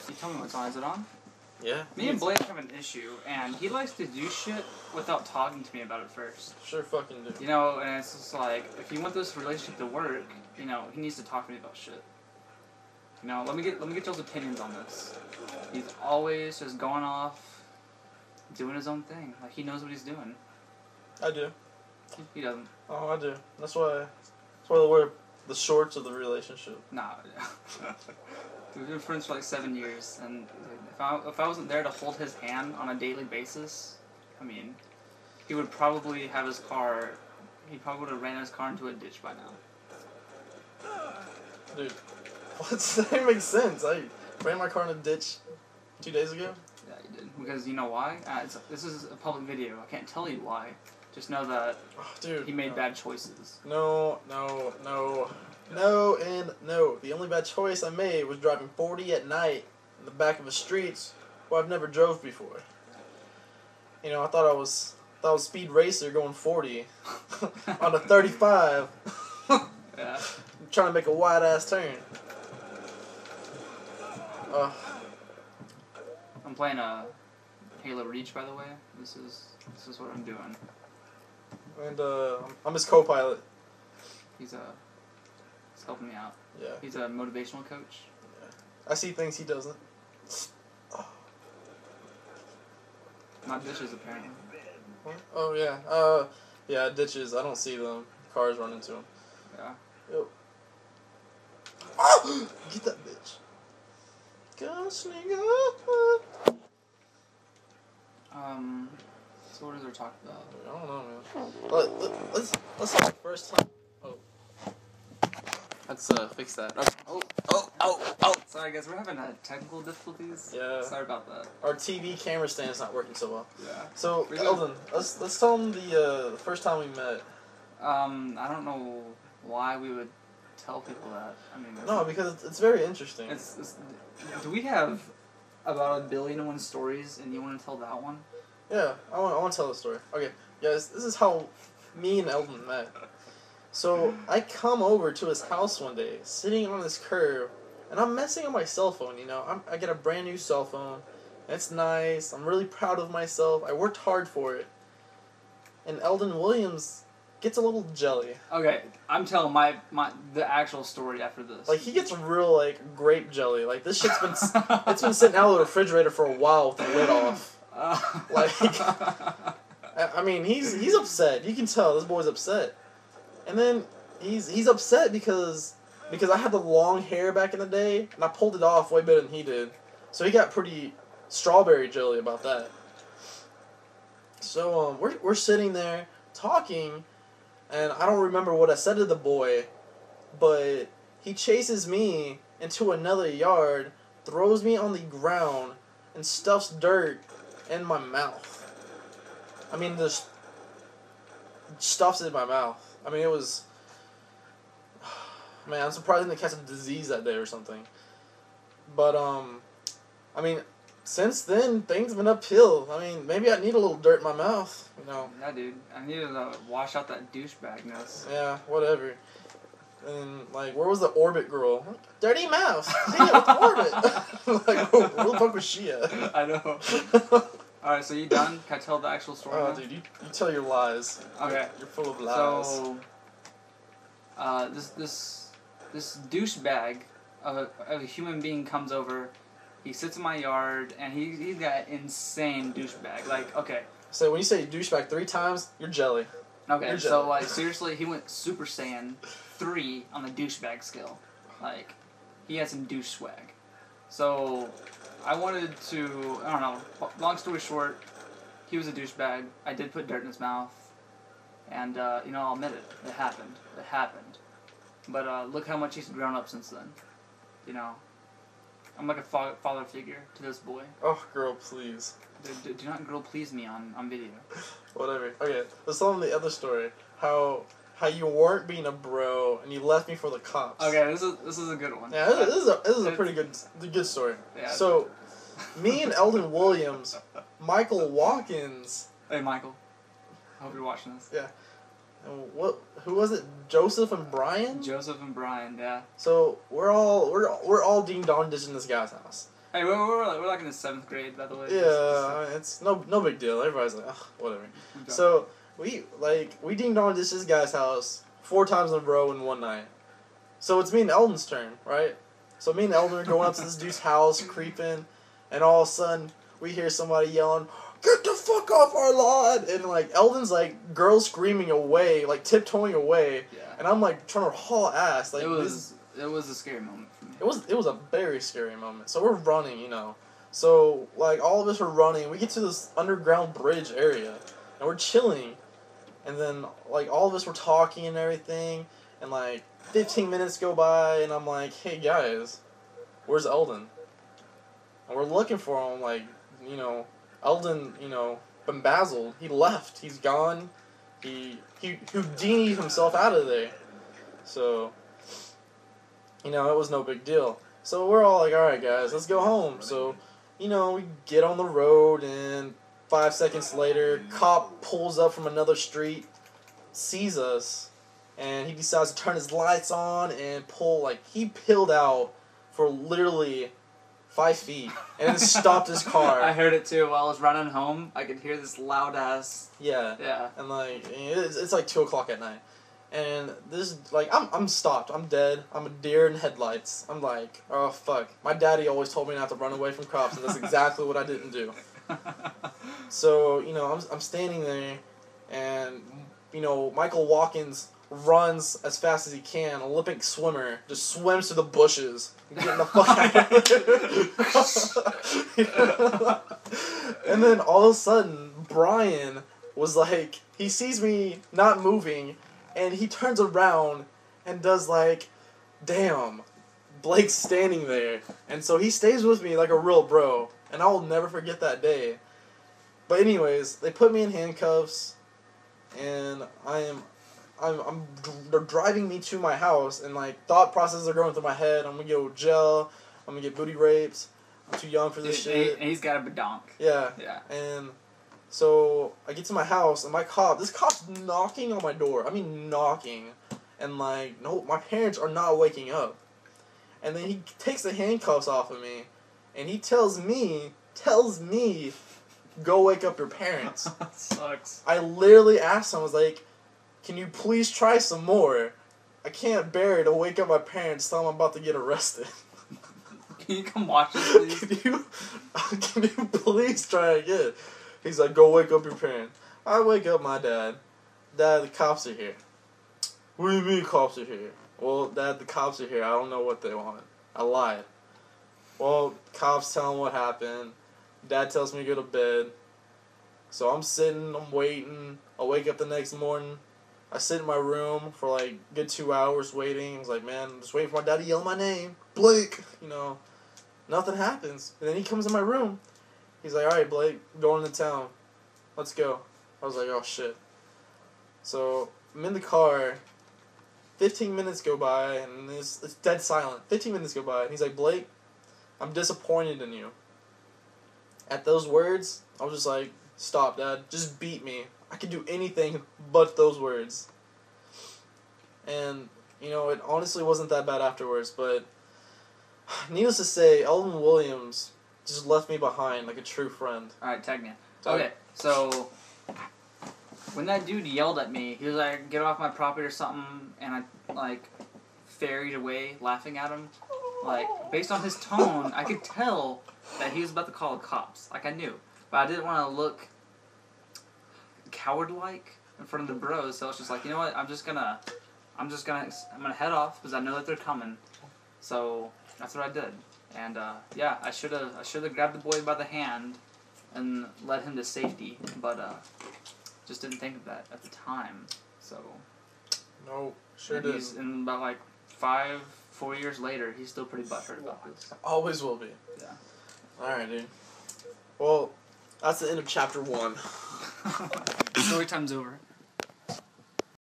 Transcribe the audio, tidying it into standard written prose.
You tell me what's on. Is it on? Yeah. Me and Blake have an issue, and he likes to do shit without talking to me about it first. Sure fucking do. You know, and it's just like, if you want this relationship to work, you know, he needs to talk to me about shit. You know, let me get Joe's opinions on this. He's always just going off, doing his own thing. Like, he knows what he's doing. I do. He doesn't. Oh, I do. That's why we're the shorts of the relationship. Nah. We've been friends for like 7 years, and if I wasn't there to hold his hand on a daily basis, I mean, he would probably have his car. He probably would have ran his car into a ditch by now. Dude, that didn't make sense. I ran my car in a ditch 2 days ago. Yeah, you did. Because you know why? This is a public video. I can't tell you why. Just know that Dude, he made bad choices. No, and no. The only bad choice I made was driving 40 at night in the back of the streets where I've never drove before. You know, I thought I was speed racer going 40 on a 35. Yeah. Trying to make a wide ass turn. I'm playing Halo Reach, by the way. This is what I'm doing. And I'm his co-pilot. He's helping me out. Yeah. He's a motivational coach. Yeah. I see things he doesn't. Not dishes, apparently. What? Oh yeah. Yeah, ditches. I don't see them. Cars run into them. Yeah. Yo. Oh! Get that bitch. Gunslinger. So what is there talk about? I don't know, man. Let's have the first time. Oh. Let's fix that. Oh. Sorry guys, we're having technical difficulties. Yeah. Sorry about that. Our TV camera stand is not working so well. Yeah. So Eldon, let's tell them the first time we met. I don't know why we would tell people that. I mean. No, because it's very interesting. Do we have about 1,000,000,001 stories, and you want to tell that one? Yeah, I want to tell the story. Okay, guys, this is how me and Eldon met. So I come over to his house one day, sitting on this curb, and I'm messing on my cell phone. You know, I get a brand new cell phone. It's nice. I'm really proud of myself. I worked hard for it. And Eldon Williams gets a little jelly. Okay, I'm telling the actual story after this. Like, he gets real, like, grape jelly. Like, this shit's been it's been sitting out of the refrigerator for a while with the lid off. Like, I mean, he's upset. You can tell this boy's upset. And then he's upset because I had the long hair back in the day, and I pulled it off way better than he did. So he got pretty strawberry jelly about that. So we're sitting there talking, and I don't remember what I said to the boy, but he chases me into another yard, throws me on the ground, and stuffs dirt in my mouth. I mean, just stuffs it in my mouth. I mean, it was... Man, I'm surprised I didn't catch a disease that day or something. But, I mean, since then, things have been uphill. I mean, maybe I need a little dirt in my mouth, you know. Yeah, dude. I needed to wash out that douchebagness. Yeah, whatever. And, like, where was the Orbit girl? Dirty mouth! Yeah, with Orbit! Like, where the fuck was she at? I know. Alright, so you done? Can I tell the actual story now? Dude, you tell your lies. Okay. You're full of lies. So, this douchebag of a human being comes over, he sits in my yard, and he's got insane douchebag. Like, okay. So when you say douchebag 3 times, you're jelly. Okay, You're so, jelly. like, seriously, he went Super Saiyan 3 on the douchebag scale. Like, he had some douche swag. So, I wanted to, I don't know, long story short, he was a douchebag. I did put dirt in his mouth. And, you know, I'll admit it. It happened. But look how much he's grown up since then. You know, I'm like a father figure to this boy. Oh, girl, please. Do not girl please me on video. Whatever. Okay, let's tell them the other story. How you weren't being a bro and you left me for the cops. Okay, this is a good one. Yeah, this is a pretty good story. Yeah. So, me and Eldon Williams, Michael Watkins. Hey, Michael. I hope you're watching this. Yeah. And who was it? Joseph and Brian? Joseph and Brian, yeah. So we're all ding dong dishing this guy's house. Hey, we're like in the 7th grade, by the way. Yeah, it's no big deal. Everybody's like, oh, whatever. So we ding donged this guy's house 4 times in a row in one night. So it's me and Eldon's turn, right? So me and Eldon are going up to this dude's house, creeping, and all of a sudden we hear somebody yelling, "Get the fuck off our lawn!" And like Eldon's like girl screaming away, like tiptoeing away, and I'm like trying to haul ass. Like it was a scary moment for me. It was a very scary moment. So we're running, you know. So like all of us are running. We get to this underground bridge area, and we're chilling, and then like all of us were talking and everything, and like 15 minutes go by, and I'm like, "Hey guys, where's Eldon?" And we're looking for him, like, you know, Eldon, you know, embezzled. He left. He's gone. He Houdini'd himself out of there. So, you know, it was no big deal. So we're all like, all right, guys, let's go home. So, you know, we get on the road, and 5 seconds later, cop pulls up from another street, sees us, and he decides to turn his lights on and pull, like, he peeled out for literally 5 feet, and then stopped his car. I heard it too while I was running home. I could hear this loud ass. Yeah. And like it's like 2 o'clock at night, and this like I'm stopped. I'm dead. I'm a deer in headlights. I'm like, oh fuck. My daddy always told me not to run away from cops, and that's exactly what I didn't do. So you know I'm standing there, and you know Michael Watkins runs as fast as he can. Olympic swimmer just swims to the bushes, getting the fuck out of it. And then all of a sudden, Brian was like, he sees me not moving, and he turns around and does like, damn, Blake's standing there. And so he stays with me like a real bro, and I will never forget that day. But anyways, they put me in handcuffs, and they're driving me to my house, and like thought processes are going through my head. I'm gonna go to jail. I'm gonna get booty raped. I'm too young for this shit. And he's got a badonk. Yeah. Yeah. And so I get to my house, and this cop's knocking on my door. I mean knocking, and like no, my parents are not waking up. And then he takes the handcuffs off of me, and he tells me, go wake up your parents. That sucks. I literally asked him, I was like, can you please try some more? I can't bear it to wake up my parents, tell them I'm about to get arrested. Can you come watch this, please? Can you please try again? He's like, go wake up your parents. I wake up my dad. Dad, the cops are here. What do you mean cops are here? Well, Dad, the cops are here. I don't know what they want. I lied. Well, cops tell him what happened. Dad tells me to go to bed. So I'm sitting, I'm waiting. I wake up the next morning. I sit in my room for like a good 2 hours waiting. I was like, man, I'm just waiting for my dad to yell my name. Blake! You know, nothing happens. And then he comes in my room. He's like, alright, Blake, going into town. Let's go. I was like, oh shit. So I'm in the car. 15 minutes go by, and it's dead silent. 15 minutes go by, and he's like, Blake, I'm disappointed in you. At those words, I was just like, stop, Dad. Just beat me. I could do anything but those words. And, you know, it honestly wasn't that bad afterwards, but needless to say, Eldon Williams just left me behind like a true friend. Alright, tag me. Okay, so when that dude yelled at me, he was like, get off my property or something, and I, like, ferried away laughing at him. Like, based on his tone, I could tell that he was about to call the cops. Like, I knew. But I didn't want to look coward-like in front of the bros, so it's just like, you know what, I'm gonna head off, because I know that they're coming. So, that's what I did. And, yeah, I should have grabbed the boy by the hand and led him to safety, but, just didn't think of that at the time, so. No, sure did. And about, like, 4 years later, he's still pretty butthurt about this. Always will be. Yeah. Alright, dude. Well, that's the end of chapter 1. Story time's over.